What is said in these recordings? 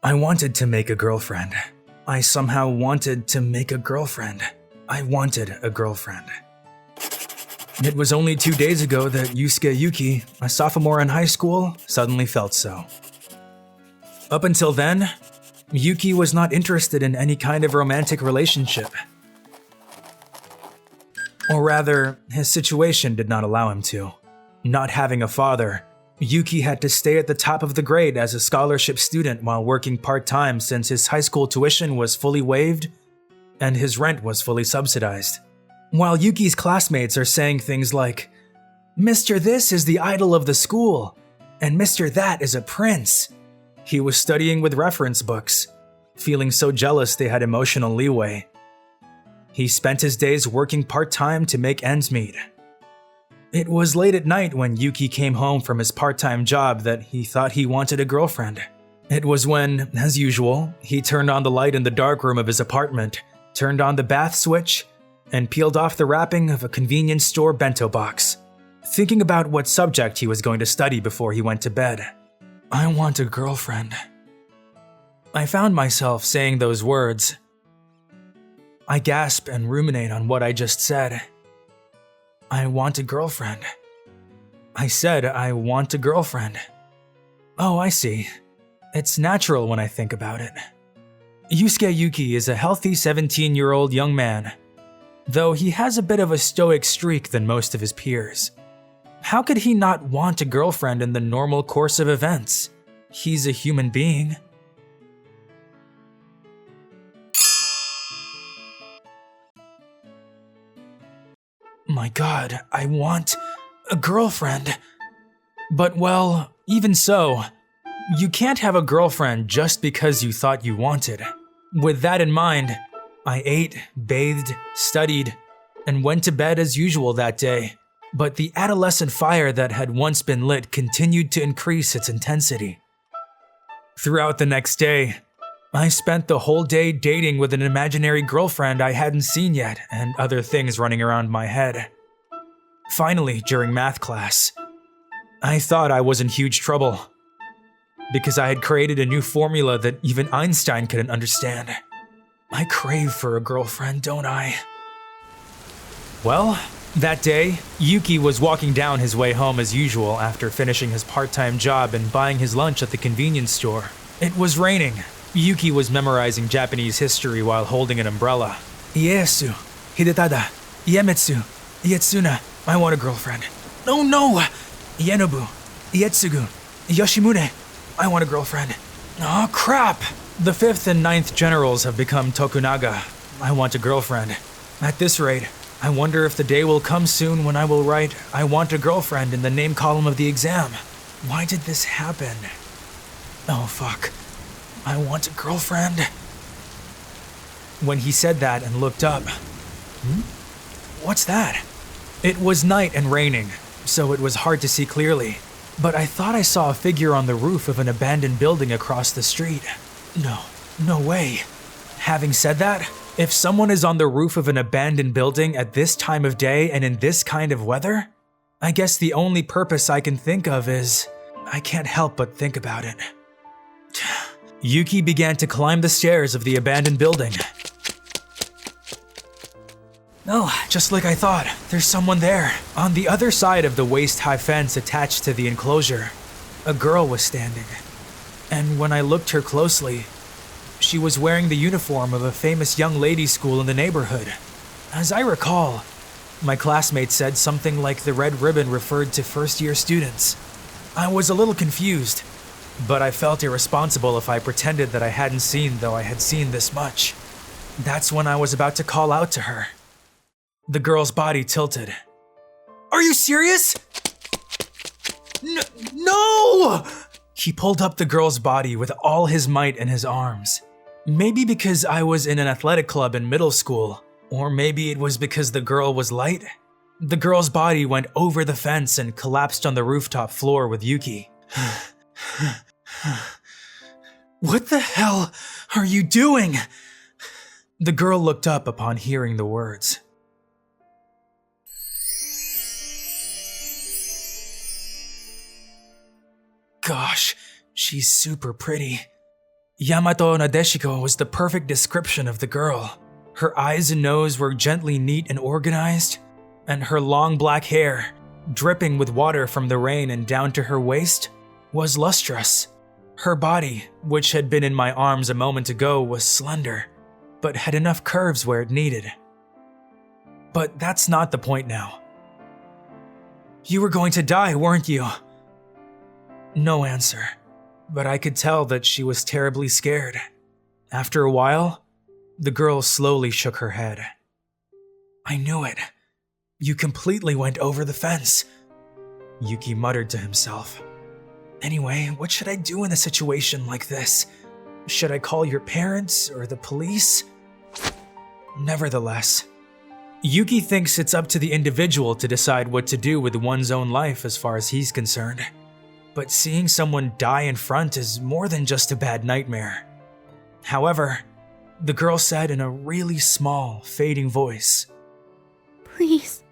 I wanted to make a girlfriend. I somehow wanted to make a girlfriend. I wanted a girlfriend. It was only 2 days ago that Yusuke Yuki, a sophomore in high school, suddenly felt so. Up until then, Yuki was not interested in any kind of romantic relationship. Or rather, his situation did not allow him to. Not having a father, Yuki had to stay at the top of the grade as a scholarship student while working part-time since his high school tuition was fully waived and his rent was fully subsidized. While Yuki's classmates are saying things like, "Mr. This is the idol of the school," and "Mr. That is a prince," he was studying with reference books, feeling so jealous they had emotional leeway. He spent his days working part-time to make ends meet. It was late at night when Yuki came home from his part-time job that he thought he wanted a girlfriend. It was when, as usual, he turned on the light in the darkroom of his apartment, turned on the bath switch, and peeled off the wrapping of a convenience store bento box, thinking about what subject he was going to study before he went to bed. I want a girlfriend. I found myself saying those words. I gasp and ruminate on what I just said. I want a girlfriend. I said I want a girlfriend. Oh, I see. It's natural when I think about it. Yusuke Yuki is a healthy 17-year-old young man, though he has a bit of a stoic streak than most of his peers. How could he not want a girlfriend in the normal course of events? He's a human being. My God, I want a girlfriend. But well, even so, you can't have a girlfriend just because you thought you wanted. With that in mind, I ate, bathed, studied, and went to bed as usual that day. But the adolescent fire that had once been lit continued to increase its intensity. Throughout the next day, I spent the whole day dating with an imaginary girlfriend I hadn't seen yet and other things running around my head. Finally, during math class, I thought I was in huge trouble because I had created a new formula that even Einstein couldn't understand. I crave for a girlfriend, don't I? Well, that day, Yuki was walking down his way home as usual after finishing his part-time job and buying his lunch at the convenience store. It was raining. Yuki was memorizing Japanese history while holding an umbrella. Ieyasu, Hidetada, Iemitsu, Ietsuna, I want a girlfriend. Oh no! Ienobu, Ietsugu, Yoshimune, I want a girlfriend. Oh crap! The 5th and 9th generals have become Tokunaga. I want a girlfriend. At this rate, I wonder if the day will come soon when I will write, I want a girlfriend in the name column of the exam. Why did this happen? Oh fuck. I want a girlfriend. When he said that and looked up, What's that? It was night and raining, so it was hard to see clearly, but I thought I saw a figure on the roof of an abandoned building across the street. No way. Having said that, if someone is on the roof of an abandoned building at this time of day and in this kind of weather, I guess the only purpose I can think of is I can't help but think about it. Yuki began to climb the stairs of the abandoned building. Oh, just like I thought, there's someone there. On the other side of the waist-high fence attached to the enclosure, a girl was standing. And when I looked her closely, she was wearing the uniform of a famous young ladies' school in the neighborhood. As I recall, my classmate said something like the red ribbon referred to first-year students. I was a little confused, but I felt irresponsible if I pretended that I hadn't seen, though I had seen this much. That's when I was about to call out to her. The girl's body tilted. Are you serious? No! He pulled up the girl's body with all his might in his arms. Maybe because I was in an athletic club in middle school, or maybe it was because the girl was light. The girl's body went over the fence and collapsed on the rooftop floor with Yuki. What the hell are you doing? The girl looked up upon hearing the words. Gosh, she's super pretty. Yamato Nadeshiko was the perfect description of the girl. Her eyes and nose were gently neat and organized, and her long black hair, dripping with water from the rain and down to her waist, was lustrous. Her body, which had been in my arms a moment ago, was slender, but had enough curves where it needed. But that's not the point now. You were going to die, weren't you? No answer, but I could tell that she was terribly scared. After a while, the girl slowly shook her head. I knew it. You completely went over the fence, Yuki muttered to himself. Anyway, what should I do in a situation like this? Should I call your parents or the police? Nevertheless, Yuki thinks it's up to the individual to decide what to do with one's own life as far as he's concerned. But seeing someone die in front is more than just a bad nightmare. However, the girl said in a really small, fading voice, Please,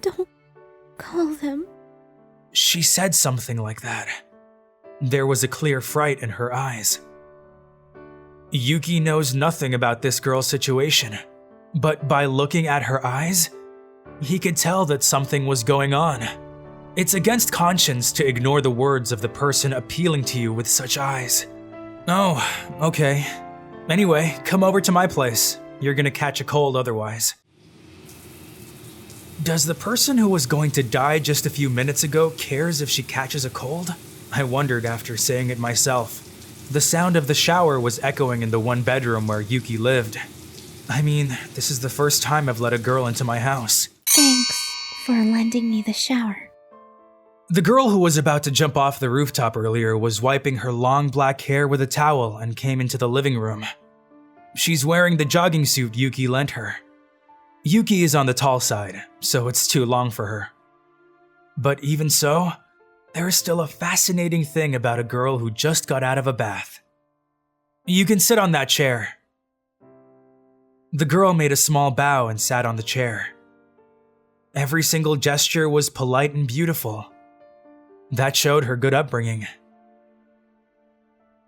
don't call them. She said something like that. There was a clear fright in her eyes. Yuki knows nothing about this girl's situation, but by looking at her eyes, he could tell that something was going on. It's against conscience to ignore the words of the person appealing to you with such eyes. Oh, okay. Anyway, come over to my place. You're gonna catch a cold otherwise. Does the person who was going to die just a few minutes ago cares if she catches a cold? I wondered after saying it myself. The sound of the shower was echoing in the one bedroom where Yuki lived. I mean, this is the first time I've let a girl into my house. Thanks for lending me the shower. The girl who was about to jump off the rooftop earlier was wiping her long black hair with a towel and came into the living room. She's wearing the jogging suit Yuki lent her. Yuki is on the tall side, so it's too long for her. But even so, there is still a fascinating thing about a girl who just got out of a bath. You can sit on that chair. The girl made a small bow and sat on the chair. Every single gesture was polite and beautiful. That showed her good upbringing.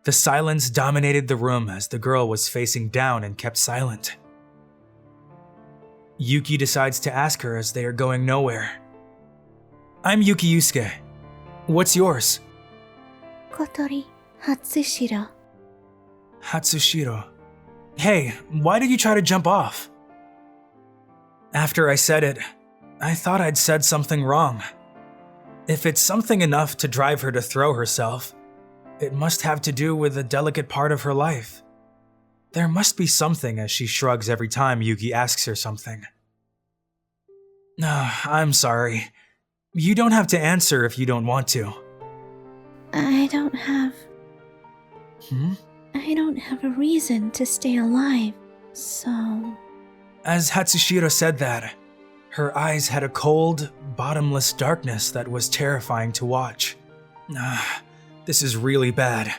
The silence dominated the room as the girl was facing down and kept silent. Yuki decides to ask her as they are going nowhere. I'm Yuki Yusuke. What's yours? Kotori Hatsushiro. Hatsushiro. Hey, why did you try to jump off? After I said it, I thought I'd said something wrong. If it's something enough to drive her to throw herself, it must have to do with a delicate part of her life. There must be something, as she shrugs every time Yuki asks her something. No, I'm sorry. You don't have to answer if you don't want to. I don't have a reason to stay alive, so... As Hatsushiro said that, her eyes had a cold, bottomless darkness that was terrifying to watch. This is really bad.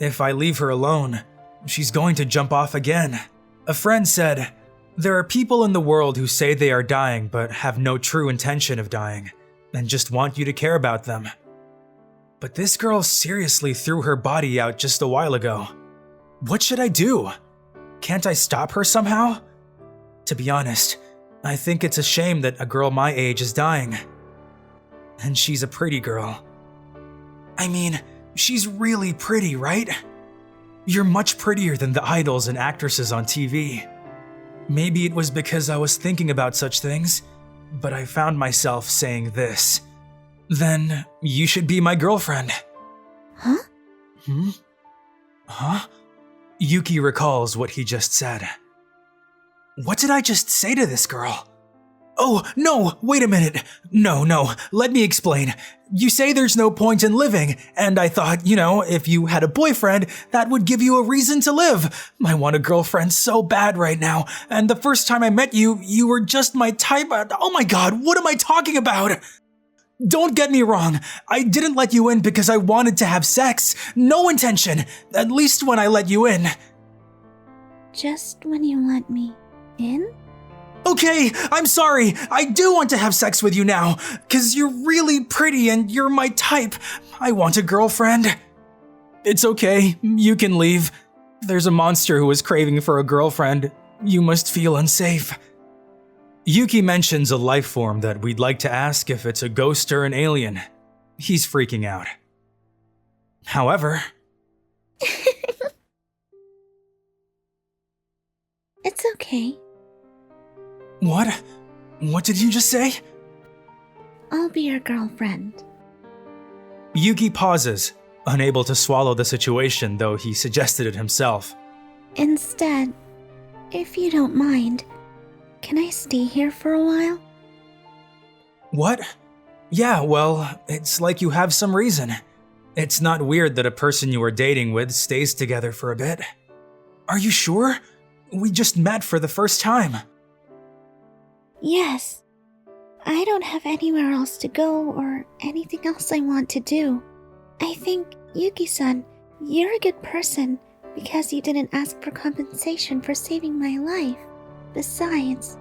If I leave her alone, she's going to jump off again. A friend said, there are people in the world who say they are dying but have no true intention of dying, and just want you to care about them. But this girl seriously threw her body out just a while ago. What should I do? Can't I stop her somehow? To be honest, I think it's a shame that a girl my age is dying. And she's a pretty girl. I mean, she's really pretty, right? You're much prettier than the idols and actresses on TV. Maybe it was because I was thinking about such things, but I found myself saying this. Then you should be my girlfriend. Huh? Huh? Yuki recalls what he just said. What did I just say to this girl? Oh, no, wait a minute. No, let me explain. You say there's no point in living, and I thought, if you had a boyfriend, that would give you a reason to live. I want a girlfriend so bad right now, and the first time I met you, you were just my type. Oh my god, what am I talking about? Don't get me wrong, I didn't let you in because I wanted to have sex. No intention, at least when I let you in. Just when you let me in? Okay, I'm sorry. I do want to have sex with you now, 'cause you're really pretty and you're my type. I want a girlfriend. It's okay, you can leave. There's a monster who is craving for a girlfriend. You must feel unsafe. Yuki mentions a life form that we'd like to ask if it's a ghost or an alien. He's freaking out. However, It's okay. What? What did you just say? I'll be your girlfriend. Yuki pauses, unable to swallow the situation, though he suggested it himself. Instead, if you don't mind, can I stay here for a while? What? Yeah, well, it's like you have some reason. It's not weird that a person you are dating with stays together for a bit. Are you sure? We just met for the first time. Yes. I don't have anywhere else to go or anything else I want to do. I think, Yuki-san, you're a good person because you didn't ask for compensation for saving my life. Besides,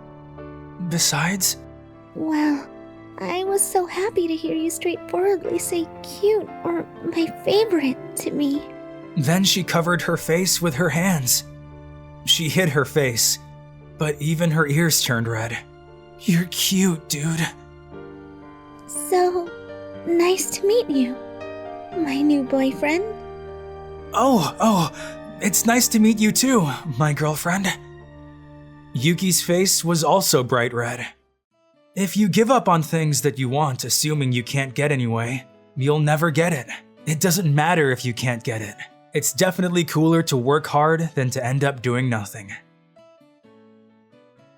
well, I was so happy to hear you straightforwardly say cute or my favorite to me. Then she covered her face with her hands. She hid her face, but even her ears turned red. You're cute, dude. So, nice to meet you, my new boyfriend. Oh, it's nice to meet you too, my girlfriend. Yuki's face was also bright red. If you give up on things that you want, assuming you can't get anyway, you'll never get it. It doesn't matter if you can't get it. It's definitely cooler to work hard than to end up doing nothing.